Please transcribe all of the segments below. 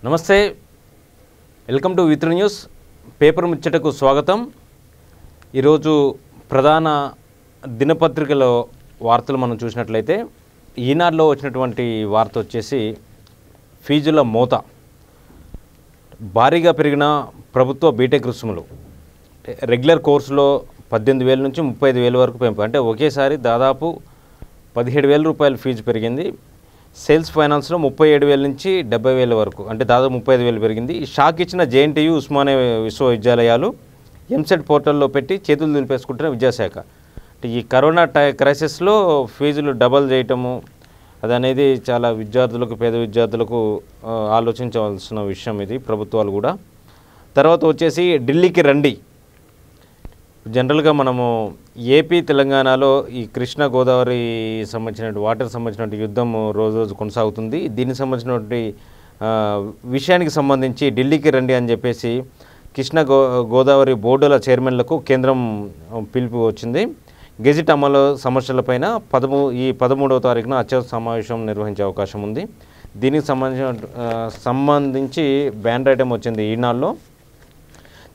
నమస్తే, welcome to విత్ర news. Paper ముచ్చటకు స్వాగతం. ఈరోజు ప్రధాన దినపత్రికలో వార్తలు మనం చూసినట్లయితే ఈనాడులో వచ్చినటువంటి వార్త వచ్చేసి ఫీజుల మోత, భారీగా పెరిగిన ప్రభుత్వ బీటెక్ రుసుములు. రెగ్యులర్ కోర్సులో 18,000 నుంచి 35,000 వరకు పెంపు, అంటే ఒకేసారి దాదాపు 17,000 రూపాయలు ఫీజు పెరిగింది. సేల్స్ ఫైనాన్స్లో 37,000 నుంచి 70,000 వరకు, అంటే దాదాపు 35,000 పెరిగింది. షాక్ ఇచ్చిన జేఎన్టీయూ, ఉస్మానియా విశ్వవిద్యాలయాలు ఎంసెట్ పోర్టల్లో పెట్టి చేతులు దులిపేసుకుంటున్న విద్యాశాఖ. అంటే ఈ కరోనా క్రైసిస్లో ఫీజులు డబల్ చేయటము అదనేది చాలా విద్యార్థులకు, పేద విద్యార్థులకు ఆలోచించవలసిన విషయం ఇది, ప్రభుత్వాలు కూడా. తర్వాత వచ్చేసి ఢిల్లీకి రండి. జనరల్గా మనము ఏపీ తెలంగాణలో ఈ కృష్ణా గోదావరి సంబంధించిన వాటర్ సంబంధించిన యుద్ధం రోజు రోజు కొనసాగుతుంది. దీనికి సంబంధించినటువంటి విషయానికి సంబంధించి ఢిల్లీకి రండి అని చెప్పేసి కృష్ణా గోదావరి బోర్డుల చైర్మన్లకు కేంద్రం పిలుపు వచ్చింది. గెజిట్ అమలు సమస్యలపైన 13వ తారీఖున అత్యవసర సమావేశం నిర్వహించే అవకాశం ఉంది. దీనికి సంబంధించి బ్యాన్ ఐటమ్ వచ్చింది ఈనాడులో.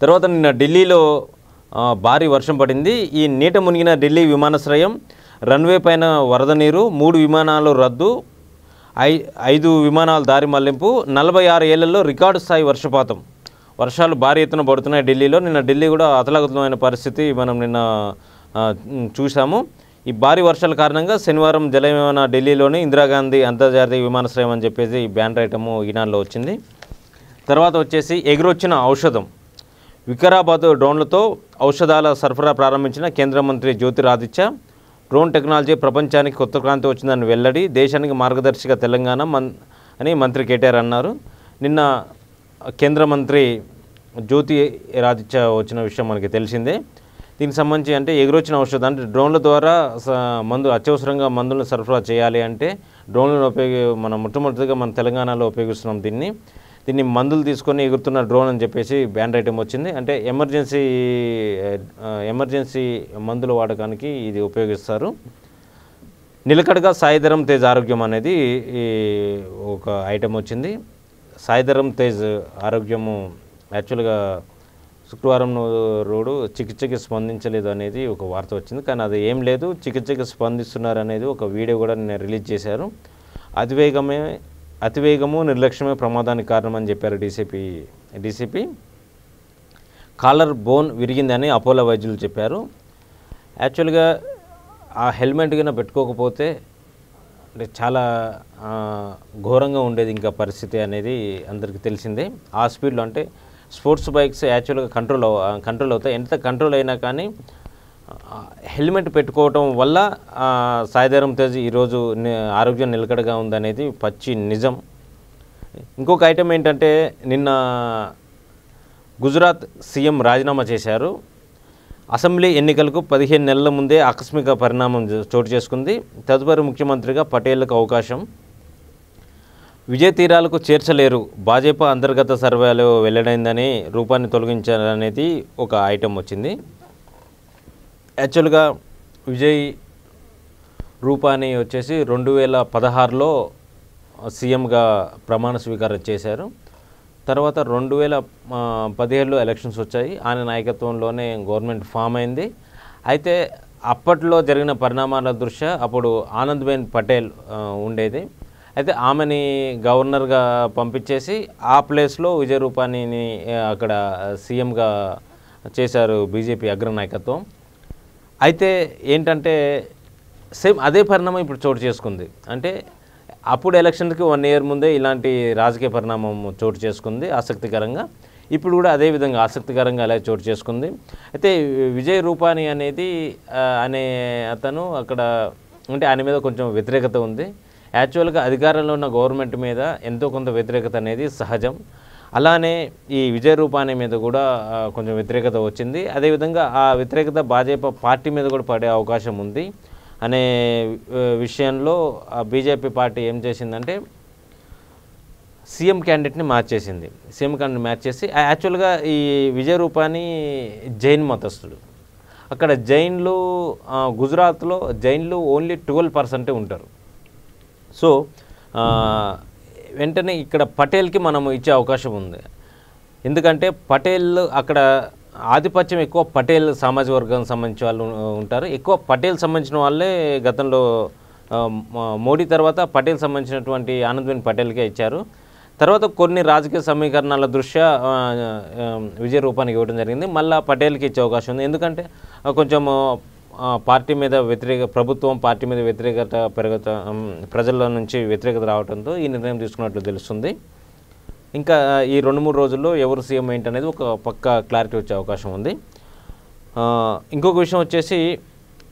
తర్వాత నిన్న ఢిల్లీలో భారీ వర్షం పడింది. ఈ నీట మునిగిన ఢిల్లీ విమానాశ్రయం, రన్వే పైన వరద నీరు, 3 విమానాలు రద్దు, 5 విమానాల దారి మళ్లింపు, 46 ఏళ్లలో రికార్డు స్థాయి వర్షపాతం. వర్షాలు భారీ ఎత్తున పడుతున్నాయి ఢిల్లీలో. నిన్న ఢిల్లీ కూడా అతలాకుతలమైన పరిస్థితి మనం నిన్న చూసాము. ఈ భారీ వర్షాల కారణంగా శనివారం జలవిమాన ఢిల్లీలోని ఇందిరాగాంధీ అంతర్జాతీయ విమానాశ్రయం అని చెప్పేసి బ్యాన్ ఐటము ఈనాడులో వచ్చింది. తర్వాత వచ్చేసి ఎగురొచ్చిన ఔషధం. వికారాబాద్ డ్రోన్లతో ఔషధాల సరఫరా ప్రారంభించిన కేంద్ర మంత్రి జ్యోతిరాదిత్య. డ్రోన్ టెక్నాలజీ ప్రపంచానికి కొత్త క్రాంతి వచ్చిందని వెల్లడి, దేశానికి మార్గదర్శిగా తెలంగాణ అని మంత్రి కేటీఆర్ అన్నారు. నిన్న కేంద్ర మంత్రి జ్యోతిరాదిత్య వచ్చిన విషయం మనకి తెలిసిందే. దీనికి సంబంధించి అంటే ఎగురొచ్చిన ఔషధం, అంటే డ్రోన్ల ద్వారా అత్యవసరంగా మందులను సరఫరా చేయాలి అంటే డ్రోన్లను మనం మొట్టమొదటిగా మన తెలంగాణలో ఉపయోగిస్తున్నాం. దీన్ని మందులు తీసుకొని ఎగురుతున్న డ్రోన్ అని చెప్పేసి బ్యాన్ ఐటమ్ వచ్చింది. అంటే ఎమర్జెన్సీ మందుల వాడకానికి ఇది ఉపయోగిస్తారు. నిలకడగా సాయిధరం తేజ్ ఆరోగ్యం అనేది ఒక ఐటమ్ వచ్చింది. సాయిధరం తేజ్ ఆరోగ్యము యాక్చువల్గా శుక్రవారం రోడ్డు చికిత్సకి స్పందించలేదు అనేది ఒక వార్త వచ్చింది. కానీ అది ఏం లేదు, చికిత్సకి స్పందిస్తున్నారు అనేది ఒక వీడియో కూడా నిన్న రిలీజ్ చేశారు. అతివేగము నిర్లక్ష్యమే ప్రమాదానికి కారణమని చెప్పారు డీసీపీ. కాలర్ బోన్ విరిగిందని అపోలో వైద్యులు చెప్పారు. యాక్చువల్గా ఆ హెల్మెట్ కింద పెట్టుకోకపోతే అంటే చాలా ఘోరంగా ఉండేది ఇంకా పరిస్థితి అనేది అందరికీ తెలిసిందే. ఆ స్పీడ్లో అంటే స్పోర్ట్స్ బైక్స్ యాక్చువల్గా కంట్రోల్ అవుతాయి. ఎంత కంట్రోల్ అయినా కానీ హెల్మెట్ పెట్టుకోవటం వల్ల సాయిధరం తేజ్ ఈరోజు ఆరోగ్యం నిలకడగా ఉందనేది పచ్చి నిజం. ఇంకొక ఐటమ్ ఏంటంటే నిన్న గుజరాత్ సీఎం రాజీనామా చేశారు. అసెంబ్లీ ఎన్నికలకు 15 నెలల ముందే ఆకస్మిక పరిణామం చోటు చేసుకుంది. తదుపరి ముఖ్యమంత్రిగా పటేళ్లకు అవకాశం. విజయ తీరాలకు చేర్చలేరు, భాజపా అంతర్గత సర్వేలో వెల్లడైందని రూపాన్ని తొలగించారనేది ఒక ఐటమ్ వచ్చింది. యాక్చువల్గా విజయ్ రూపాని వచ్చేసి 2016లో సీఎంగా ప్రమాణ స్వీకారం చేశారు. తర్వాత 2017లో ఎలక్షన్స్ వచ్చాయి. ఆయన నాయకత్వంలోనే గవర్నమెంట్ ఫామ్ అయింది. అయితే అప్పట్లో జరిగిన పరిణామాల దృష్ట్యా అప్పుడు ఆనందీబెన్ పటేల్ ఉండేది. అయితే ఆమెని గవర్నర్గా పంపించేసి ఆ ప్లేస్లో విజయ్ రూపానీని అక్కడ సీఎంగా చేశారు బీజేపీ అగ్రనాయకత్వం. అయితే ఏంటంటే సేమ్ అదే పరిణామం ఇప్పుడు చోటు చేసుకుంది. అంటే అప్పుడు ఎలక్షన్కి 1 ఇయర్ ముందే ఇలాంటి రాజకీయ పరిణామం చోటు చేసుకుంది ఆసక్తికరంగా. ఇప్పుడు కూడా అదేవిధంగా ఆసక్తికరంగా అలా చోటు చేసుకుంది. అయితే విజయ్ రూపానీ అనేది అనే అతను అక్కడ అంటే ఆయన మీద కొంచెం వ్యతిరేకత ఉంది. యాక్చువల్గా అధికారంలో ఉన్న గవర్నమెంట్ మీద ఎంతో కొంత వ్యతిరేకత అనేది సహజం. అలానే ఈ విజయ్ రూపానీ మీద కూడా కొంచెం వ్యతిరేకత వచ్చింది. అదేవిధంగా ఆ వ్యతిరేకత భాజపా పార్టీ మీద కూడా పడే అవకాశం ఉంది అనే విషయంలో బీజేపీ పార్టీ ఏం చేసిందంటే సీఎం క్యాండిడేట్ని మార్చేసింది. సీఎం క్యాండిడేట్ మార్చేసి యాక్చువల్గా ఈ విజయ్ రూపానీ జైన్ మతస్థుడు. అక్కడ జైన్లు గుజరాత్లో జైన్లు ఓన్లీ 12% ఉంటారు. సో వెంటనే ఇక్కడ పటేల్కి మనం ఇచ్చే అవకాశం ఉంది. ఎందుకంటే పటేల్ అక్కడ ఆధిపత్యం ఎక్కువ పటేల్ సామాజిక వర్గానికి సంబంధించిన వాళ్ళు ఉంటారు. ఎక్కువ పటేల్ సంబంధించిన వాళ్ళే గతంలో మోడీ తర్వాత పటేల్ సంబంధించినటువంటి ఆనందీబెన్ పటేల్కే ఇచ్చారు. తర్వాత కొన్ని రాజకీయ సమీకరణాల దృష్ట్యా విజయ రూపానికి ఇవ్వడం జరిగింది. మళ్ళీ పటేల్కి ఇచ్చే అవకాశం ఉంది. ఎందుకంటే కొంచెం పార్టీ మీద ప్రభుత్వం పార్టీ మీద వ్యతిరేకత ప్రజల నుంచి వ్యతిరేకత రావడంతో ఈ నిర్ణయం తీసుకున్నట్లు తెలుస్తుంది. ఇంకా ఈ 2-3 రోజుల్లో ఎవరు సీఎం ఏంటి అనేది ఒక పక్క క్లారిటీ వచ్చే అవకాశం ఉంది. ఇంకొక విషయం వచ్చేసి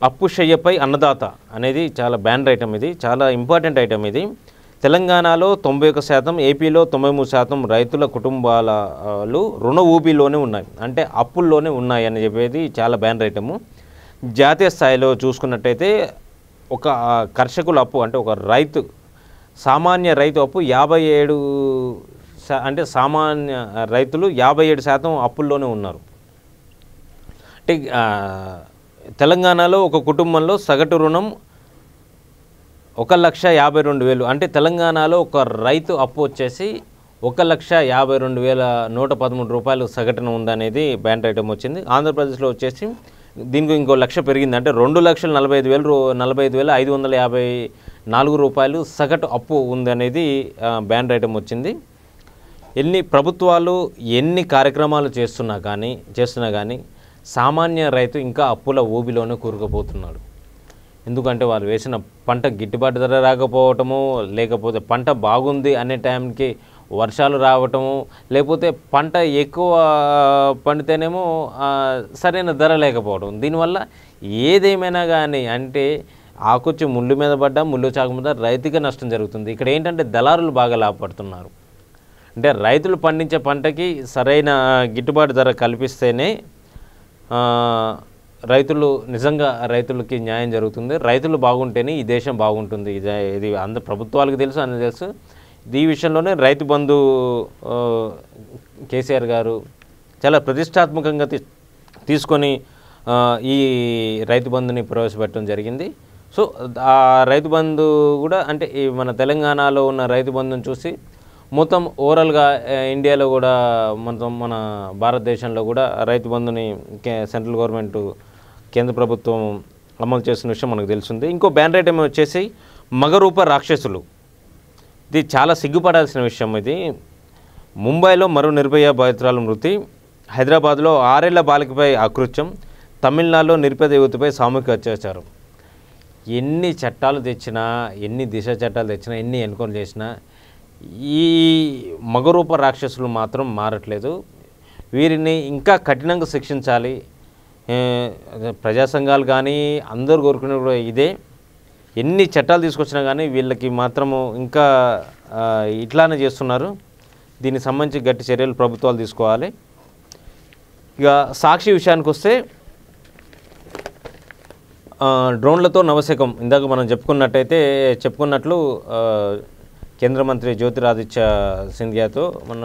అప్పు శయ్యపై అన్నదాత అనేది చాలా బ్యాన్ ఐటమ్. ఇది చాలా ఇంపార్టెంట్ ఐటమ్. ఇది తెలంగాణలో 91%, ఏపీలో 93% రైతుల కుటుంబాలు రుణ ఊబిలోనే ఉన్నాయి, అంటే అప్పుల్లోనే ఉన్నాయి అని చెప్పేది చాలా బ్యాన్ ఐటము. జాతీయ స్థాయిలో చూసుకున్నట్టయితే ఒక కర్షకుల అప్పు, అంటే ఒక రైతు సామాన్య రైతు అప్పు 57, అంటే సామాన్య రైతులు 57% అప్పుల్లోనే ఉన్నారు. అంటే తెలంగాణలో ఒక కుటుంబంలో సగటు రుణం 1,52,000. అంటే తెలంగాణలో ఒక రైతు అప్పు వచ్చేసి 1,52,113 రూపాయలు సగటున ఉందనేది బ్యాన్ ఐటమ్ వచ్చింది. ఆంధ్రప్రదేశ్లో వచ్చేసి దీనికి ఇంకో 1,00,000 పెరిగింది. అంటే 2,45,554 రూపాయలు సగటు అప్పు ఉందనేది బ్యాన్ ఐటమ్ వచ్చింది. ఎన్ని ప్రభుత్వాలు ఎన్ని కార్యక్రమాలు చేస్తున్నా కానీ సామాన్య రైతు ఇంకా అప్పుల ఊబిలోనే కూరుకుపోతున్నాడు. ఎందుకంటే వాళ్ళు వేసిన పంట గిట్టుబాటు ధర రాకపోవటము, లేకపోతే పంట బాగుంది అనే టైంకి వర్షాలు రావటము, లేకపోతే పంట ఎక్కువ పండితేనేమో సరైన ధర లేకపోవడం. దీనివల్ల ఏదేమైనా కానీ అంటే ఆకొచ్చి ముళ్ళు మీద పడ్డా ముళ్ళు చాకు మీద రైతుగా నష్టం జరుగుతుంది. ఇక్కడ ఏంటంటే దళారులు బాగా లాభపడుతున్నారు. అంటే రైతులు పండించే పంటకి సరైన గిట్టుబాటు ధర కల్పిస్తేనే నిజంగా రైతులకి న్యాయం జరుగుతుంది. రైతులు బాగుంటేనే ఈ దేశం బాగుంటుంది. ఇది ప్రభుత్వాలకు తెలుసు, అన్నీ తెలుసు. ఈ విషయంలోనే రైతు బంధు కేసీఆర్ గారు చాలా ప్రతిష్టాత్మకంగా తీసుకొని ఈ రైతు బంధుని ప్రవేశపెట్టడం జరిగింది. సో ఆ రైతు బంధు కూడా అంటే మన తెలంగాణలో ఉన్న రైతు బంధుని చూసి మొత్తం ఓవరాల్గా ఇండియాలో కూడా మన భారతదేశంలో కూడా రైతు బంధుని సెంట్రల్ గవర్నమెంట్ కేంద్ర ప్రభుత్వం అమలు చేస్తున్న విషయం మనకు తెలుస్తుంది. ఇంకో బ్యాన్ ఐటమ్ వచ్చేసి మగరూప రాక్షసులు. ఇది చాలా సిగ్గుపడాల్సిన విషయం. ఇది ముంబైలో మరో నిర్భయ బాధితురాలు మృతి, హైదరాబాద్లో 6 ఏళ్ల బాలికపై అకృత్యం, తమిళనాడులో నిరుపేద యువతిపై సామూహిక అత్యాచారం. ఎన్ని చట్టాలు తెచ్చినా, ఎన్ని దిశ చట్టాలు తెచ్చినా, ఎన్ని ఎన్కౌంటర్ చేసినా ఈ మగరూప రాక్షసులు మాత్రం మారట్లేదు. వీరిని ఇంకా కఠినంగా శిక్షించాలి. ప్రజా సంఘాలు కానీ అందరూ కోరుకునే కూడా ఇదే. ఎన్ని చట్టాలు తీసుకొచ్చినా కానీ వీళ్ళకి మాత్రము ఇంకా ఇట్లానే చేస్తున్నారు. దీనికి సంబంధించి గట్టి చర్యలు ప్రభుత్వాలు తీసుకోవాలి. ఇక సాక్షి విషయానికి వస్తే డ్రోన్లతో నవశకం. ఇందాక మనం చెప్పుకున్నట్లు కేంద్ర మంత్రి జ్యోతిరాదిత్య సింధియాతో మన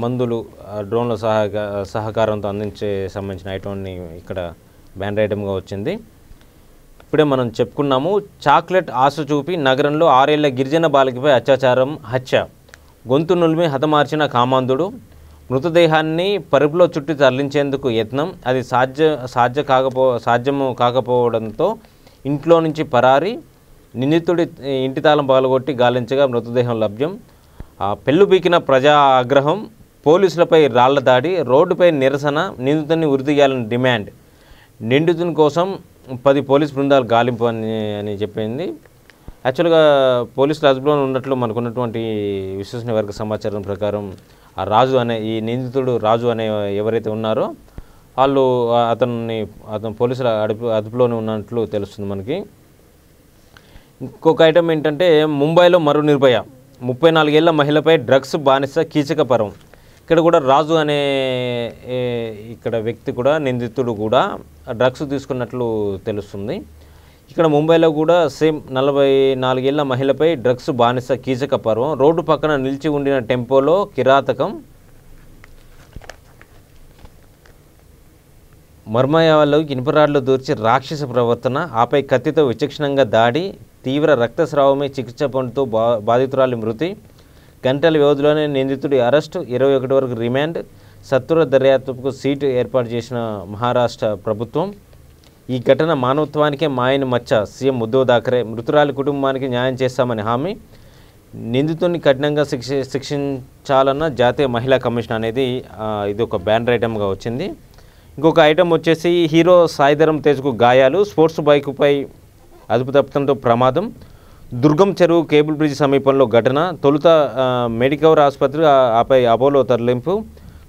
మందులు డ్రోన్ల సహకారంతో అందించే సంబంధించిన ఐటమ్ని ఇక్కడ బ్యాన్ ఐటమ్గా వచ్చింది. ఇప్పుడే మనం చెప్పుకున్నాము. చాక్లెట్ ఆశ చూపి నగరంలో 6 ఏళ్ల గిరిజన బాలికపై అత్యాచారం, హత్య, గొంతు నులిమి హతమార్చిన కామాంధుడు, మృతదేహాన్ని పరుపులో చుట్టి తరలించేందుకు యత్నం, అది సాధ్యము కాకపోవడంతో ఇంట్లో నుంచి పరారి, నిందితుడి ఇంటి తాళం పగలగొట్టి గాలించగా మృతదేహం లభ్యం, పెళ్ళు పీకిన ప్రజా ఆగ్రహం, పోలీసులపై రాళ్ల దాడి, రోడ్డుపై నిరసన, నిందితుడిని ఉరితీయాలని డిమాండ్, నిందితుని కోసం 10 పోలీస్ బృందాలు గాలింపు అని చెప్పింది. యాక్చువల్గా పోలీసులు అదుపులో ఉన్నట్లు మనకున్నటువంటి విశ్వసనీయ వర్గ సమాచారం ప్రకారం ఈ నిందితుడు రాజు అనే ఎవరైతే ఉన్నారో వాళ్ళు అతను పోలీసుల అదుపులోనే ఉన్నట్లు తెలుస్తుంది మనకి. ఇంకొక ఐటమ్ ఏంటంటే ముంబైలో మరో నిర్భయ, 34 ఏళ్ల మహిళపై డ్రగ్స్ బానిస కీచకపరం. ఇక్కడ కూడా రాజు అనే వ్యక్తి కూడా నిందితుడు కూడా డ్రగ్స్ తీసుకున్నట్లు తెలుస్తుంది. ఇక్కడ ముంబైలో కూడా సేమ్ 44 ఏళ్ల మహిళపై డ్రగ్స్ బానిస కీచకపరం. రోడ్డు పక్కన నిలిచి ఉండిన టెంపోలో కిరాతకం, మర్మయాల్లో ఇనుపరాడ్లు దూర్చి రాక్షస ప్రవర్తన, ఆపై కత్తితో విచక్షణంగా దాడి, తీవ్ర రక్తస్రావమై చికిత్స పొందుతూ బాధితురాలి మృతి, గంటల వ్యవధిలోనే నిందితుడి అరెస్టు, 21 వరకు రిమాండ్, సత్వర దర్యాప్తుకు సీటు ఏర్పాటు చేసిన మహారాష్ట్ర ప్రభుత్వం. ఈ ఘటన మానవత్వానికే మాయని మచ్చ, సీఎం ఉద్ధవ్ థాకరే. మృతురాలి కుటుంబానికి న్యాయం చేస్తామని హామీ, నిందితుడిని కఠినంగా శిక్షించాలన్న జాతీయ మహిళా కమిషన్ అనేది ఇది ఒక బ్యానర్ ఐటమ్గా వచ్చింది. ఇంకొక ఐటమ్ వచ్చేసి హీరో సాయిధరం తేజ్కు గాయాలు, స్పోర్ట్స్ బైకుపై అదుపు తప్పడంతో ప్రమాదం, దుర్గం చెరువు కేబుల్ బ్రిడ్జ్ సమీపంలో ఘటన, తొలుత మెడికవర్ ఆసుపత్రి ఆపై అపోలో తరలింపు,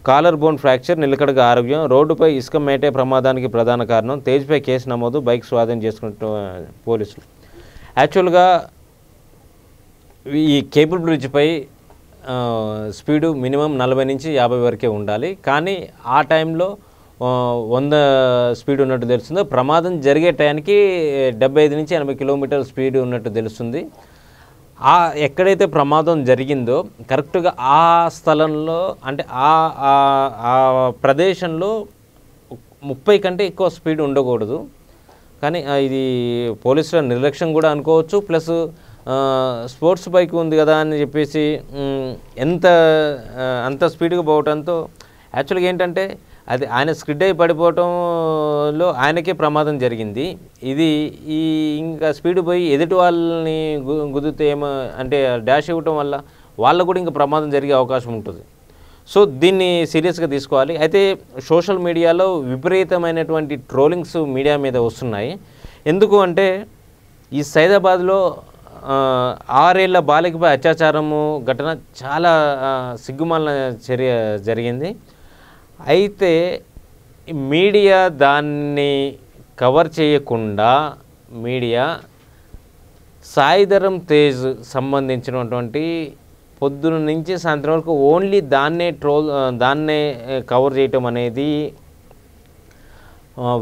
కాలర్ బోన్ ఫ్రాక్చర్, నిలకడగా ఆరోగ్యం, రోడ్డుపై ఇసుక మేటే ప్రమాదానికి ప్రధాన కారణం, తేజ్పై కేసు నమోదు, బైక్ స్వాధీనం చేసుకుంటున్న పోలీసులు. యాక్చువల్గా ఈ కేబుల్ బ్రిడ్జ్పై స్పీడు మినిమం 40 నుంచి 50 వరకే ఉండాలి, కానీ ఆ టైంలో 100 స్పీడ్ ఉన్నట్టు తెలుస్తుంది. ప్రమాదం జరిగే టైంకి 75 నుంచి 80 కిలోమీటర్ల స్పీడ్ ఉన్నట్టు తెలుస్తుంది. ఎక్కడైతే ప్రమాదం జరిగిందో కరెక్ట్గా ఆ స్థలంలో అంటే ఆ ప్రదేశంలో 30 కంటే ఎక్కువ స్పీడ్ ఉండకూడదు. కానీ ఇది పోలీసుల నిర్లక్ష్యం కూడా అనుకోవచ్చు. ప్లస్ స్పోర్ట్స్ బైక్ ఉంది కదా అని చెప్పేసి అంత స్పీడ్గా పోవడంతో యాక్చువల్గా ఏంటంటే అది ఆయన స్కిడ్ అయి పడిపోవటంలో ఆయనకే ప్రమాదం జరిగింది. ఇది ఇంకా స్పీడ్ పోయి ఎదుటి వాళ్ళని గుద్దితే ఏమో అంటే డాష్ ఇవ్వటం వల్ల వాళ్ళకు కూడా ఇంకా ప్రమాదం జరిగే అవకాశం ఉంటుంది. సో దీన్ని సీరియస్గా తీసుకోవాలి. అయితే సోషల్ మీడియాలో విపరీతమైనటువంటి ట్రోలింగ్స్ మీడియా మీద వస్తున్నాయి. ఎందుకు అంటే ఈ సైదాబాద్లో 6 ఏళ్ల బాలికపై అత్యాచారము ఘటన చాలా సిగ్గుమాలిన చర్య జరిగింది. అయితే మీడియా దాన్ని కవర్ చేయకుండా మీడియా సాయిధరం తేజ్ సంబంధించినటువంటి పొద్దున నుంచి సాయంత్రం వరకు ఓన్లీ దాన్నే కవర్ చేయటం అనేది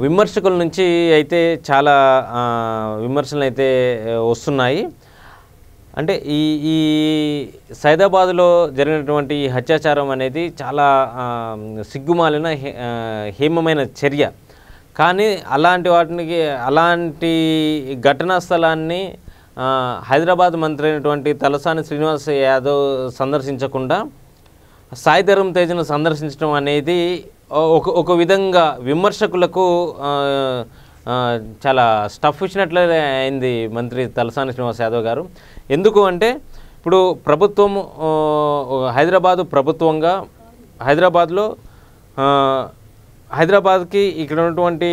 విమర్శకుల నుంచి అయితే చాలా విమర్శలు అయితే వస్తున్నాయి. అంటే ఈ సైదాబాద్లో జరిగినటువంటి అత్యాచారం అనేది చాలా సిగ్గుమాలిన హేమమైన చర్య. కానీ అలాంటి ఘటనా స్థలాన్ని హైదరాబాద్ మంత్రి అయినటువంటి తలసాని శ్రీనివాస్ యాదవ్ సందర్శించకుండా సాయిధరం తేజ్ను సందర్శించడం అనేది ఒక విధంగా విమర్శకులకు చాలా స్టఫ్ ఇచ్చినట్లే అయింది మంత్రి తలసాని శ్రీనివాస్ యాదవ్ గారు. ఎందుకు అంటే ఇప్పుడు ప్రభుత్వం హైదరాబాదు ప్రభుత్వంగా హైదరాబాద్కి ఇక్కడ ఉన్నటువంటి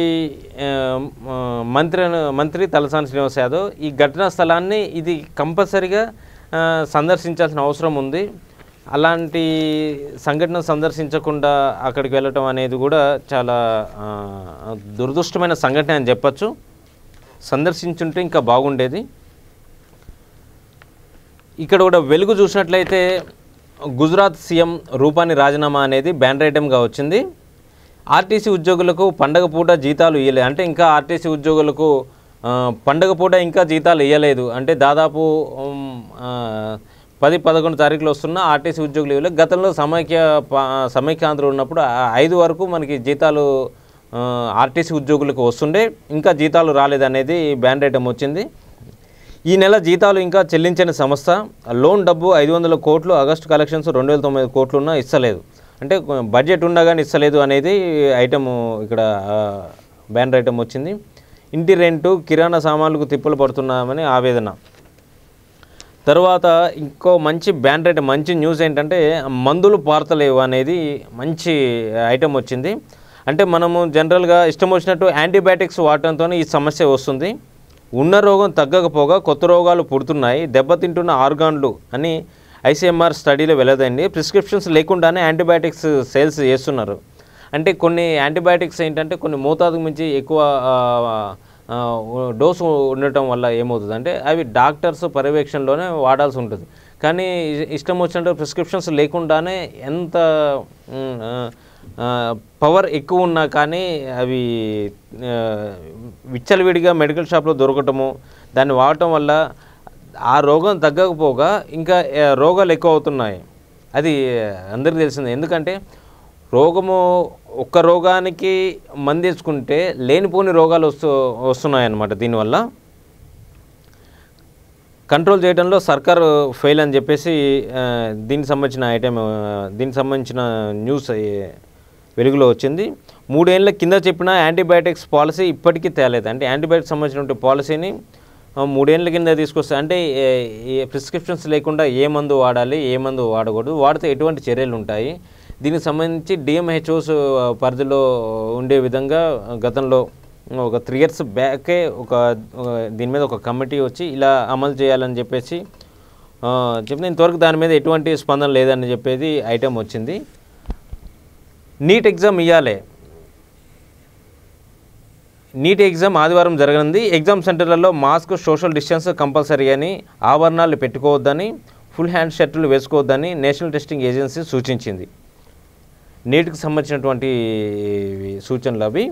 మంత్రి తలసాని శ్రీనివాస్ యాదవ్ ఈ ఘటనా స్థలాన్ని ఇది కంపల్సరిగా సందర్శించాల్సిన అవసరం ఉంది. అలాంటి సంఘటన సందర్శించకుండా అక్కడికి వెళ్ళటం అనేది కూడా చాలా దురదృష్టమైన సంఘటన అని చెప్పచ్చు. సందర్శించుంటే ఇంకా బాగుండేది. ఇక్కడ కూడా వెలుగు చూసినట్లయితే గుజరాత్ సీఎం రూపానీ రాజీనామా అనేది బ్యానర్ ఐటమ్గా వచ్చింది. ఆర్టీసీ ఉద్యోగులకు పండగ పూట జీతాలు ఇవ్వలేదు. అంటే ఇంకా ఆర్టీసీ ఉద్యోగులకు పండగ పూట ఇంకా జీతాలు ఇవ్వలేదు. అంటే దాదాపు 10-11 తారీఖులు వస్తున్న ఆర్టీసీ ఉద్యోగులు ఇవ్వలేదు. గతంలో సమైక్యాంధ్ర ఉన్నప్పుడు 5 వరకు మనకి జీతాలు ఆర్టీసీ ఉద్యోగులకు వస్తుండే, ఇంకా జీతాలు రాలేదనేది బ్యాన్ ఐటమ్ వచ్చింది. ఈ నెల జీతాలు ఇంకా చెల్లించని సంస్థ, లోన్ డబ్బు 500 కోట్లు, ఆగస్టు కలెక్షన్స్ 2009 కోట్లు ఉన్నా ఇస్తలేదు. అంటే బడ్జెట్ ఉండగానే ఇస్తలేదు అనేది ఐటమ్ ఇక్కడ బ్యాన్ ఐటమ్ వచ్చింది. ఇంటి రెంటు, కిరాణా సామాన్లకు తిప్పలు పడుతున్నామని ఆవేదన. తర్వాత ఇంకో మంచి బ్యాన్ రేట్ మంచి న్యూస్ ఏంటంటే మందులు పారతలేవు అనేది మంచి ఐటమ్ వచ్చింది. అంటే మనము జనరల్గా ఇష్టం వచ్చినట్టు యాంటీబయాటిక్స్ వాడటంతో ఈ సమస్య వస్తుంది. ఉన్న రోగం తగ్గకపోగా కొత్త రోగాలు పుడుతున్నాయి, దెబ్బతింటున్న ఆర్గాన్లు అని ఐసీఎంఆర్ స్టడీలో వెల్లదైంది. ప్రిస్క్రిప్షన్స్ లేకుండానే యాంటీబయాటిక్స్ సేల్స్ చేస్తున్నారు. అంటే కొన్ని యాంటీబయాటిక్స్ ఏంటంటే కొన్ని మోతాదుకు మించి ఎక్కువ డోసు ఉండటం వల్ల ఏమవుతుంది అంటే అవి డాక్టర్స్ పర్యవేక్షణలోనే వాడాల్సి ఉంటుంది. కానీ ఇష్టం వచ్చినట్టు ప్రిస్క్రిప్షన్స్ లేకుండానే ఎంత పవర్ ఎక్కువ ఉన్నా కానీ అవి విచ్చలవిడిగా మెడికల్ షాప్లో దొరకటము, దాన్ని వాడటం వల్ల ఆ రోగం తగ్గకపోగా ఇంకా రోగాలు ఎక్కువ అవుతున్నాయి. అది అందరికీ తెలిసిందే. ఎందుకంటే ఒక్క రోగానికి మందు వేసుకుంటే లేనిపోని రోగాలు వస్తున్నాయన్నమాట దీనివల్ల. కంట్రోల్ చేయడంలో సర్కారు ఫెయిల్ అని చెప్పేసి దీనికి సంబంధించిన న్యూస్ వెలుగులో వచ్చింది. 3 ఏళ్ళ కింద చెప్పిన యాంటీబయాటిక్స్ పాలసీ ఇప్పటికీ తేలేదు. అంటే యాంటీబయాటిక్స్ సంబంధించిన పాలసీని 3 ఏళ్ళ కింద తీసుకొస్తే అంటే ప్రిస్క్రిప్షన్స్ లేకుండా ఏ మందు వాడాలి, ఏ మందు వాడకూడదు, వాడితే ఎటువంటి చర్యలు ఉంటాయి, దీనికి సంబంధించి డిఎంహెచ్ఓస్ పరిధిలో ఉండే విధంగా గతంలో ఒక 3 years బ్యాకే దీని మీద ఒక కమిటీ వచ్చి ఇలా అమలు చేయాలని చెప్పేసి చెప్పిన ఇంతవరకు దాని మీద ఎటువంటి స్పందన లేదని చెప్పేది ఐటెం వచ్చింది. నీట్ ఎగ్జామ్ ఇవ్వాలి. నీట్ ఎగ్జామ్ ఆదివారం జరగనుంది. ఎగ్జామ్ సెంటర్లలో మాస్క్, సోషల్ డిస్టెన్స్ కంపల్సరీ అని, ఆభరణాలు పెట్టుకోవద్దని, ఫుల్ హ్యాండ్ షర్టులు వేసుకోవద్దని నేషనల్ టెస్టింగ్ ఏజెన్సీ సూచించింది. నీటికి సంబంధించినటువంటి సూచనలు అవి.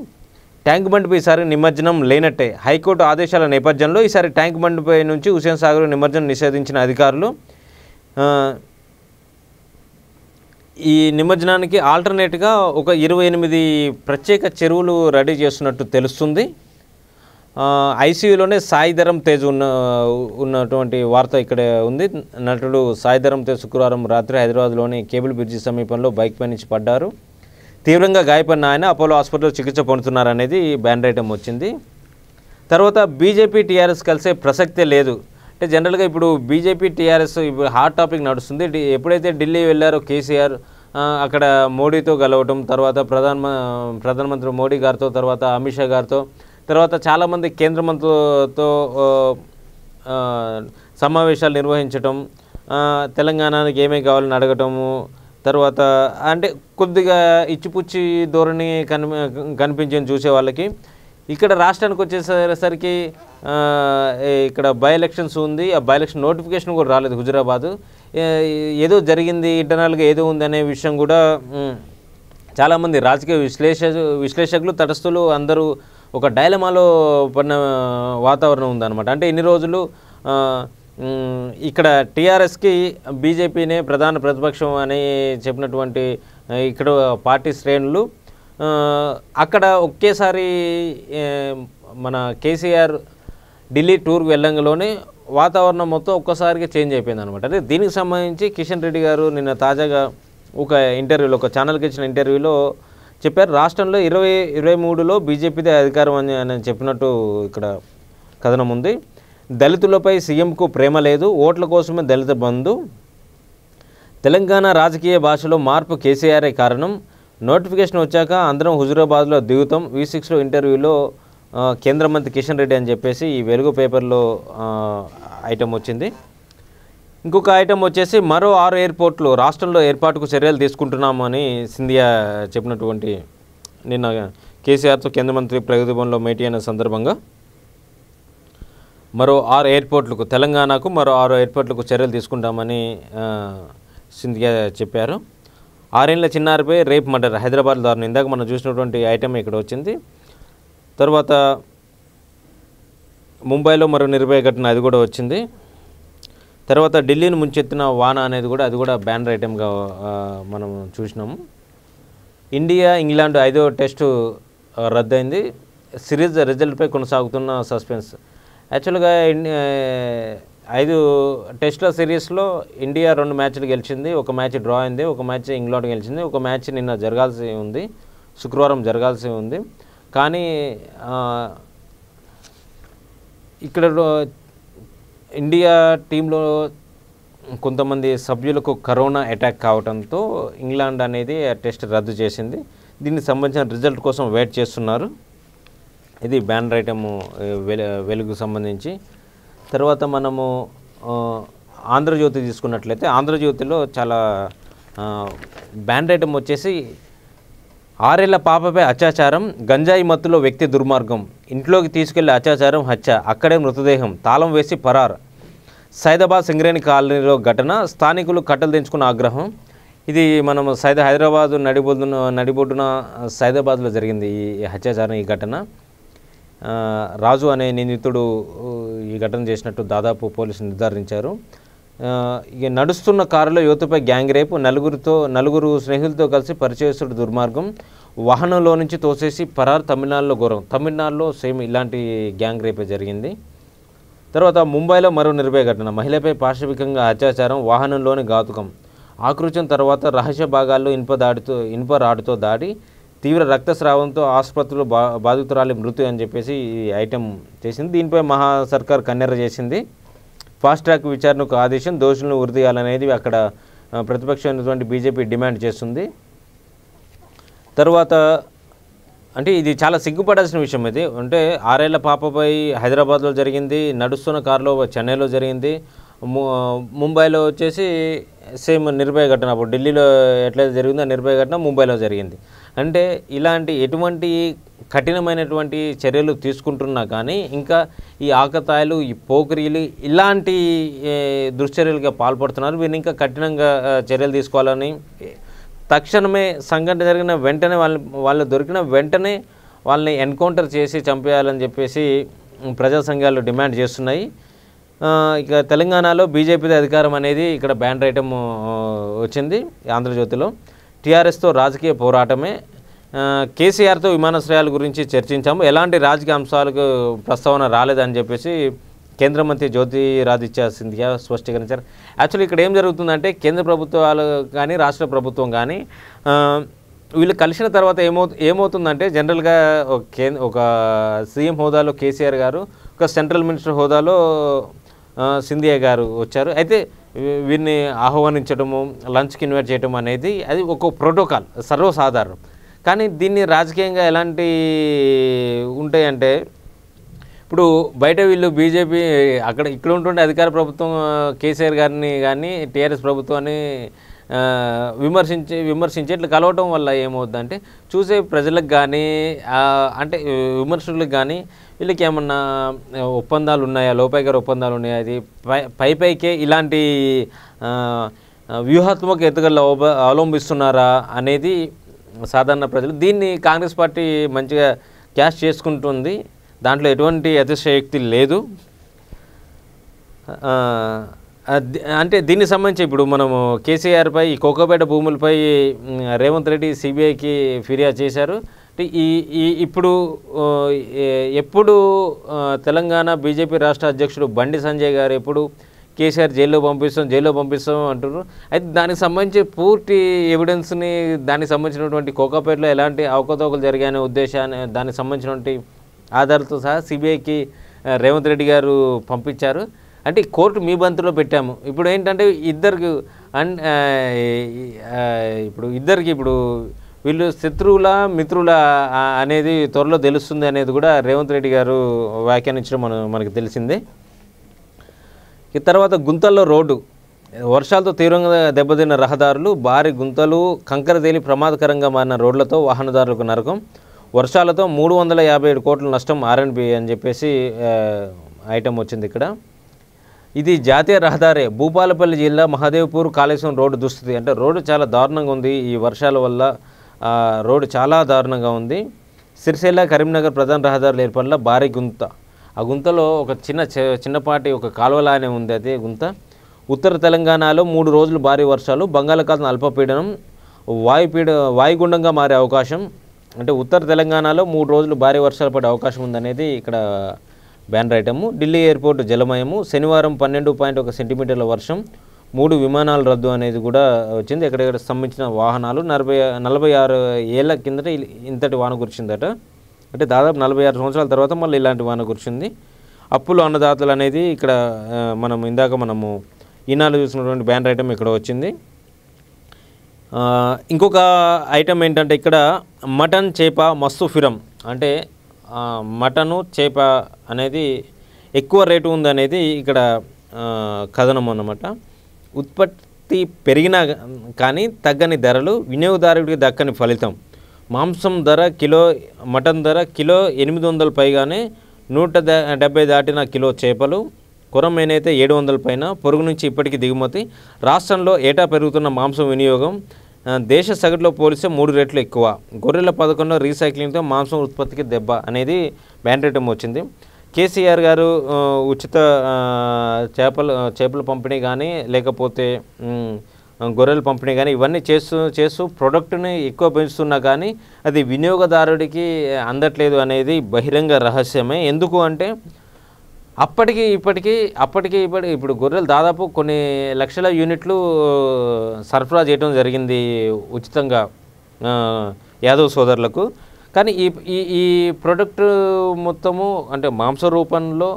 ట్యాంక్ బండ్పై ఈసారి నిమజ్జనం లేనట్టే. హైకోర్టు ఆదేశాల నేపథ్యంలో ఈసారి ట్యాంక్ బండ్పై నుంచి హుస్సేన్ సాగర్ నిమజ్జనం నిషేధించిన అధికారులు ఈ నిమజ్జనానికి ఆల్టర్నేట్గా ఒక 28 ప్రత్యేక చెరువులు రెడీ చేస్తున్నట్టు తెలుస్తుంది. ఐసీయూలోనే సాయి ధరమ్ తేజ్ ఉన్నటువంటి వార్త ఇక్కడ ఉంది. నటుడు సాయి ధరమ్ తేజ్ శుక్రవారం రాత్రి హైదరాబాద్లోని కేబుల్ బ్రిడ్జి సమీపంలో బైక్పై నుంచి పడ్డారు. తీవ్రంగా గాయపడిన ఆయన అపోలో హాస్పిటల్లో చికిత్స పొందుతున్నారనేది బ్యాన్ ఐటమ్ వచ్చింది. తర్వాత బీజేపీ టీఆర్ఎస్ కలిసే ప్రసక్తే లేదు. అంటే జనరల్గా ఇప్పుడు బీజేపీ టీఆర్ఎస్ ఇప్పుడు హాట్ టాపిక్ నడుస్తుంది. ఎప్పుడైతే ఢిల్లీ వెళ్ళారో కేసీఆర్ అక్కడ మోడీతో కలవటం, తర్వాత ప్రధానమంత్రి మోడీ గారితో, తర్వాత అమిత్ షా గారితో, తర్వాత చాలామంది కేంద్ర మంత్రులతో సమావేశాలు నిర్వహించటం, తెలంగాణకి ఏమేమి కావాలని అడగటము, తర్వాత అంటే కొద్దిగా ఇచ్చిపుచ్చి ధోరణి కనిపించని చూసే వాళ్ళకి ఇక్కడ రాష్ట్రానికి వచ్చేసరికి ఇక్కడ బై ఎలక్షన్స్ ఉంది. ఆ బై ఎలక్షన్ నోటిఫికేషన్ కూడా రాలేదు హుజురాబాదు. ఏదో జరిగింది, ఇంటర్నల్గా ఏదో ఉంది అనే విషయం కూడా చాలామంది రాజకీయ విశ్లేషకులు, తటస్థులు అందరూ ఒక డైలమాలో పడిన వాతావరణం ఉందన్నమాట. అంటే ఇన్ని రోజులు ఇక్కడ టీఆర్ఎస్కి బీజేపీనే ప్రధాన ప్రతిపక్షం అని చెప్పినటువంటి ఇక్కడ పార్టీ శ్రేణులు అక్కడ ఒకేసారి మన కేసీఆర్ ఢిల్లీ టూర్కి వెళ్ళంగానే వాతావరణం మొత్తం ఒక్కసారిగా చేంజ్ అయిపోయింది అనమాట. అంటే దీనికి సంబంధించి కిషన్ రెడ్డి గారు నిన్న తాజాగా ఒక ఇంటర్వ్యూలో, ఒక ఛానల్కి ఇచ్చిన ఇంటర్వ్యూలో చెప్పారు. రాష్ట్రంలో 2023లో బీజేపీదే అధికారం అని చెప్పినట్టు ఇక్కడ కథనం ఉంది. దళితులపై సీఎంకు ప్రేమ లేదు, ఓట్ల కోసమే దళిత బంధు, తెలంగాణ రాజకీయ భాషలో మార్పు కేసీఆరే కారణం, నోటిఫికేషన్ వచ్చాక అందరం హుజురాబాద్లో దిగుతాం. V6లో ఇంటర్వ్యూలో కేంద్ర మంత్రి కిషన్ రెడ్డి అని చెప్పేసి ఈ వెలుగు పేపర్లో ఐటెం వచ్చింది. ఇంకొక ఐటెం వచ్చేసి మరో 6 ఎయిర్పోర్ట్లు రాష్ట్రంలో ఏర్పాటుకు చర్యలు తీసుకుంటున్నామని సింధియా చెప్పినటువంటి నిన్న కేసీఆర్తో కేంద్ర మంత్రి ప్రగతి భవన్లో భేటీ అయిన సందర్భంగా మరో 6 ఎయిర్పోర్ట్లకు, తెలంగాణకు మరో 6 ఎయిర్పోర్ట్లకు చర్యలు తీసుకుంటామని సింధియా చెప్పారు. 6 ఏళ్ల చిన్నారిపై రేప్ మర్డర్ హైదరాబాద్ దారుణం. ఇందాక మనం చూసినటువంటి ఐటెం ఇక్కడ వచ్చింది. తర్వాత ముంబైలో మరో నిర్భయ ఘటన, అది కూడా వచ్చింది. తర్వాత ఢిల్లీని ముంచెత్తిన వాన అనేది కూడా, అది కూడా బ్యానర్ ఐటెంగా మనం చూసినాము. ఇండియా ఇంగ్లాండ్ 5వ టెస్టు రద్దయింది. సిరీస్ రిజల్ట్పై కొనసాగుతున్న సస్పెన్స్. యాక్చువల్గా 5 టెస్టుల సిరీస్లో ఇండియా 2 మ్యాచ్లు గెలిచింది, 1 మ్యాచ్ డ్రా అయింది, 1 మ్యాచ్ ఇంగ్లాండ్ గెలిచింది, 1 మ్యాచ్ నిన్న జరగాల్సి ఉంది, శుక్రవారం జరగాల్సి ఉంది. కానీ ఇక్కడ ఇండియా టీంలో కొంతమంది సభ్యులకు కరోనా అటాక్ కావడంతో ఇంగ్లాండ్ అనేది ఆ టెస్ట్ రద్దు చేసింది. దీనికి సంబంధించిన రిజల్ట్ కోసం వెయిట్ చేస్తున్నారు. ఇది బ్యానర్ ఐటము వెలుగు సంబంధించి. తర్వాత మనము ఆంధ్రజ్యోతి తీసుకున్నట్లయితే ఆంధ్రజ్యోతిలో చాలా బ్యానర్ ఐటమ్ వచ్చేసి 6 ఏళ్ల పాపపై అత్యాచారం, గంజాయి మత్తులో వ్యక్తి దుర్మార్గం, ఇంట్లోకి తీసుకెళ్లి అత్యాచారం, హత్య, అక్కడే మృతదేహం, తాళం వేసి పరార్, సైదాబాద్ సింగరేణి కాలనీలో ఘటన, స్థానికులు కట్టలు తెంచుకున్న ఆగ్రహం. ఇది మనం హైదరాబాదు నడిబొడ్డున సైదాబాద్లో జరిగింది ఈ అత్యాచారం, ఈ ఘటన. రాజు అనే నిందితుడు ఈ ఘటన చేసినట్టు దాదాపు పోలీసులు నిర్ధారించారు. ఇక నడుస్తున్న కారులో యువతపై గ్యాంగ్ రేపు, నలుగురు స్నేహితులతో కలిసి పరిచయస్తుడు దుర్మార్గం, వాహనంలో నుంచి తోసేసి పరార్, తమిళనాడులో ఘోరం. తమిళనాడులో సేమ్ ఇలాంటి గ్యాంగ్ రేపే జరిగింది. తర్వాత ముంబైలో మరో నిర్భయ ఘటన, మహిళపై పాశవికంగా అత్యాచారం, వాహనంలోని ఘాతుకం, ఆకృత్యం తర్వాత రహస్య భాగాల్లో ఇనుప రాడుతో దాడి, తీవ్ర రక్తస్రావంతో ఆసుపత్రిలో బాధితురాలి మృతి అని చెప్పేసి ఈ ఐటెం చేసింది. దీనిపై మహా సర్కార్ కన్నెర్ర చేసింది. ఫాస్ట్ ట్రాక్ విచారణకు ఆదేశం, దోషులను ఉరితీయాలనేది అక్కడ ప్రతిపక్షమైనటువంటి బీజేపీ డిమాండ్ చేస్తుంది. తర్వాత అంటే ఇది చాలా సిగ్గుపడాల్సిన విషయం. ఇది అంటే 6 ఏళ్ల పాపపై హైదరాబాద్లో జరిగింది, నడుస్తున్న కారులో చెన్నైలో జరిగింది, ముంబైలో వచ్చేసి సేమ్ నిర్భయ ఘటన, అప్పుడు ఢిల్లీలో ఎట్లయితే జరిగిందో నిర్భయ ఘటన ముంబైలో జరిగింది. అంటే ఇలాంటి ఎటువంటి కఠినమైనటువంటి చర్యలు తీసుకుంటున్నా కానీ ఇంకా ఈ ఆకతాయిలు, ఈ పోకిరీలు ఇలాంటి దుశ్చర్యలుగా పాల్పడుతున్నారు. వీరిని ఇంకా కఠినంగా చర్యలు తీసుకోవాలని, తక్షణమే సంఘటన జరిగిన వెంటనే వాళ్ళు దొరికిన వెంటనే వాళ్ళని ఎన్కౌంటర్ చేసి చంపేయాలని చెప్పేసి ప్రజా సంఘాలు డిమాండ్ చేస్తున్నాయి. ఇక తెలంగాణలో బీజేపీది అధికారం అనేది ఇక్కడ బ్యాన్ ఐటమ్ వచ్చింది. ఆంధ్రజ్యోతిలో టీఆర్ఎస్తో రాజకీయ పోరాటమే, కేసీఆర్తో విమానాశ్రయాల గురించి చర్చించాము, ఎలాంటి రాజకీయ అంశాలకు ప్రస్తావన రాలేదని చెప్పేసి కేంద్ర మంత్రి జ్యోతిరాదిత్య సింధియా స్పష్టీకరించారు. యాక్చువల్లీ ఇక్కడ ఏం జరుగుతుందంటే కేంద్ర ప్రభుత్వాలు కానీ రాష్ట్ర ప్రభుత్వం కానీ వీళ్ళు కలిసిన తర్వాత ఏమవుతుందంటే జనరల్గా ఒక సీఎం హోదాలో కేసీఆర్ గారు, ఒక సెంట్రల్ మినిస్టర్ హోదాలో సింధియా గారు వచ్చారు. అయితే వీరిని ఆహ్వానించడము, లంచ్కి ఇన్వైట్ చేయడం అనేది అది ఒక ప్రోటోకాల్, సర్వసాధారణం. కానీ దీన్ని రాజకీయంగా ఎలాంటి ఉంటాయంటే ఇప్పుడు బయట వీళ్ళు బీజేపీ ఇక్కడ ఉంటుండే అధికార ప్రభుత్వం కేసీఆర్ గారిని కానీ టీఆర్ఎస్ ప్రభుత్వాన్ని విమర్శించి ఇట్లా కలవటం వల్ల ఏమవుతుందంటే చూసే ప్రజలకు కానీ అంటే విమర్శకులకు కానీ వీళ్ళకి ఏమన్నా ఒప్పందాలు ఉన్నాయా, లోపాయిగారి ఒప్పందాలు ఉన్నాయా, అది పైకే ఇలాంటి వ్యూహాత్మక ఎత్తుగడలు అవలంబిస్తున్నారా అనేది సాధారణ ప్రజలు. దీన్ని కాంగ్రెస్ పార్టీ మంచిగా క్యాష్ చేసుకుంటుంది, దాంట్లో ఎటువంటి అతిశయోక్తి లేదు. అంటే దీనికి సంబంధించి ఇప్పుడు మనము కేసీఆర్పై ఈ కోకాపేట భూములపై రేవంత్ రెడ్డి సిబిఐకి ఫిర్యాదు చేశారు. ఎప్పుడు తెలంగాణ బీజేపీ రాష్ట్ర అధ్యక్షుడు బండి సంజయ్ గారు ఎప్పుడు కేసీఆర్ జైల్లో పంపిస్తాం అంటున్నారు. అయితే దానికి సంబంధించి పూర్తి ఎవిడెన్స్ని, దానికి సంబంధించినటువంటి కోకాపేటలో ఎలాంటి అవకతవకలు జరిగాయనే ఉద్దేశాన్ని, దానికి సంబంధించినటువంటి ఆధారాలతో సహా సిబిఐకి రేవంత్ రెడ్డి గారు పంపించారు. అంటే కోర్టు మీ బంతులో పెట్టాము. ఇప్పుడు ఏంటంటే ఇప్పుడు వీళ్ళు శత్రువుల మిత్రుల అనేది త్వరలో తెలుస్తుంది అనేది కూడా రేవంత్ రెడ్డి గారు వ్యాఖ్యానించడం మనకు తెలిసిందే. ఈ తర్వాత గుంతల్లో రోడ్డు, వర్షాలతో తీవ్రంగా దెబ్బతిన్న రహదారులు, భారీ గుంతలు, కంకర తేలి ప్రమాదకరంగా మారిన రోడ్లతో వాహనదారులకు నరకం, వర్షాలతో 357 కోట్ల నష్టం ఆర్ఎండ్బి అని చెప్పేసి ఐటమ్ వచ్చింది ఇక్కడ. ఇది జాతీయ రహదారే, భూపాలపల్లి జిల్లా మహదేవ్పూర్ కాళేశ్వరం రోడ్డు దుస్థితి. అంటే రోడ్డు చాలా దారుణంగా ఉంది, ఈ వర్షాల వల్ల రోడ్డు చాలా దారుణంగా ఉంది. సిరిసిల్ల కరీంనగర్ ప్రధాన రహదారుల ఏర్పడిన భారీ గుంత, ఆ గుంతలో ఒక చిన్నపాటి ఒక కాలువలానే ఉంది అదే గుంత. ఉత్తర తెలంగాణలో 3 రోజులు భారీ వర్షాలు, బంగాళాఖాతం అల్పపీడనం వాయుగుండంగా మారే అవకాశం. అంటే ఉత్తర తెలంగాణలో 3 రోజులు భారీ వర్షాలు పడే అవకాశం ఉందనేది ఇక్కడ బ్యానర్ ఐటము. ఢిల్లీ ఎయిర్పోర్టు జలమయము, శనివారం 12.1 సెంటీమీటర్ల వర్షం, 3 విమానాలు రద్దు అనేది కూడా వచ్చింది. ఎక్కడెక్కడ స్తంభించిన వాహనాలు. 46 ఏళ్ల కిందట ఇంతటి వాన కురిచిందట. అంటే దాదాపు 46 సంవత్సరాల తర్వాత మళ్ళీ ఇలాంటి వాన కురిచింది. అప్పులు అన్నదాతలు అనేది ఇక్కడ మనము ఈనాడు చూసినటువంటి బ్యానర్ ఐటమ్ ఇక్కడ వచ్చింది. ఇంకొక ఐటమ్ ఏంటంటే ఇక్కడ మటన్ చేప మస్తు ఫిరం, అంటే మటను చేప అనేది ఎక్కువ రేటు ఉందనేది ఇక్కడ కథనం అన్నమాట. ఉత్పత్తి పెరిగినా కానీ తగ్గని ధరలు, వినియోగదారుడికి దక్కని ఫలితం. మాంసం ధర కిలో, మటన్ ధర కిలో 800 పైగానే, 170 దాటిన కిలో చేపలు, కొరమేనైతే 700 పైన. పొరుగు నుంచి ఇప్పటికీ దిగుమతి. రాష్ట్రంలో ఏటా పెరుగుతున్న మాంసం వినియోగం దేశ సగటులో పోలిస్తే 3 రెట్లు ఎక్కువ. గొర్రెల 11 రీసైక్లింగ్తో మాంసం ఉత్పత్తికి దెబ్బ అనేది బ్యాన్ రేటం వచ్చింది. కేసీఆర్ గారు ఉచిత చేపల పంపిణీ కానీ లేకపోతే గొర్రెల పంపిణీ కానీ ఇవన్నీ చేస్తూ ప్రొడక్ట్ని ఎక్కువ పెంచుతున్నా కానీ అది వినియోగదారుడికి అందట్లేదు అనేది బహిరంగ రహస్యమే. ఎందుకు అంటే ఇప్పుడు గొర్రెలు దాదాపు కొన్ని లక్షల యూనిట్లు సరఫరా చేయడం జరిగింది ఉచితంగా యాదవ్ సోదరులకు. కానీ ఈ ఈ ఈ ప్రోడక్ట్ మొత్తము అంటే మాంస రూపంలో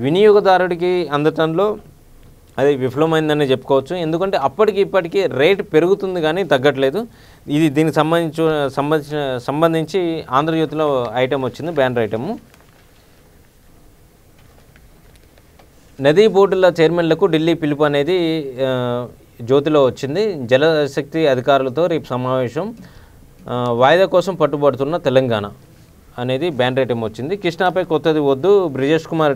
వినియోగదారుడికి అందటంలో అది విఫలమైందని చెప్పుకోవచ్చు. ఎందుకంటే ఇప్పటికీ రేటు పెరుగుతుంది కానీ తగ్గట్లేదు. ఇది దీనికి సంబంధించి ఆంధ్రజ్యోతిలో ఐటెం వచ్చింది, బ్యానర్ ఐటము. నదీ బోర్డుల చైర్మన్లకు ఢిల్లీ పిలుపు అనేది జ్యోతిలో వచ్చింది. జలశక్తి అధికారులతో రేపు సమావేశం, వాయిదా కోసం పట్టుబడుతున్న తెలంగాణ అనేది బ్యానర్ ఐటెం వచ్చింది. కృష్ణాపై కొత్తది వద్దు, బ్రిజేష్ కుమార్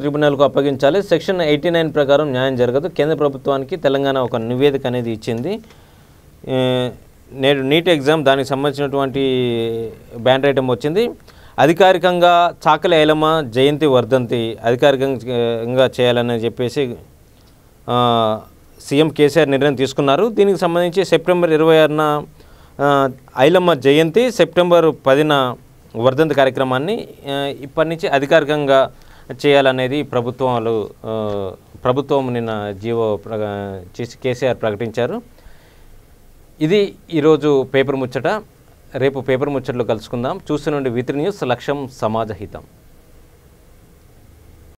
ట్రిబ్యునల్కు అప్పగించాలి. సెక్షన్ 89 ప్రకారం న్యాయం జరగదు. కేంద్ర ప్రభుత్వానికి తెలంగాణ ఒక నివేదిక అనేది ఇచ్చింది. నేడు నీట్ ఎగ్జామ్, దానికి సంబంధించినటువంటి బ్యానర్ ఐటెం వచ్చింది. అధికారికంగా చాకలి ఐలమ్మ జయంతి వర్ధంతి అధికారికంగా చేయాలని చెప్పేసి సీఎం కేసీఆర్ నిర్ణయం తీసుకున్నారు. దీనికి సంబంధించి సెప్టెంబర్ 26న ఐలమ్మ జయంతి, సెప్టెంబర్ 10న వర్ధంతి కార్యక్రమాన్ని ఇప్పటి నుంచి అధికారికంగా చేయాలనేది ప్రభుత్వం నిన్న జీవో చేసి కేసీఆర్ ప్రకటించారు. ఇది ఈరోజు పేపర్ ముచ్చట. రేపు పేపర్ ముచ్చట్లు కలుసుకుందాం. చూస్తూనండి V3 న్యూస్, లక్ష్యం సమాజ హితం.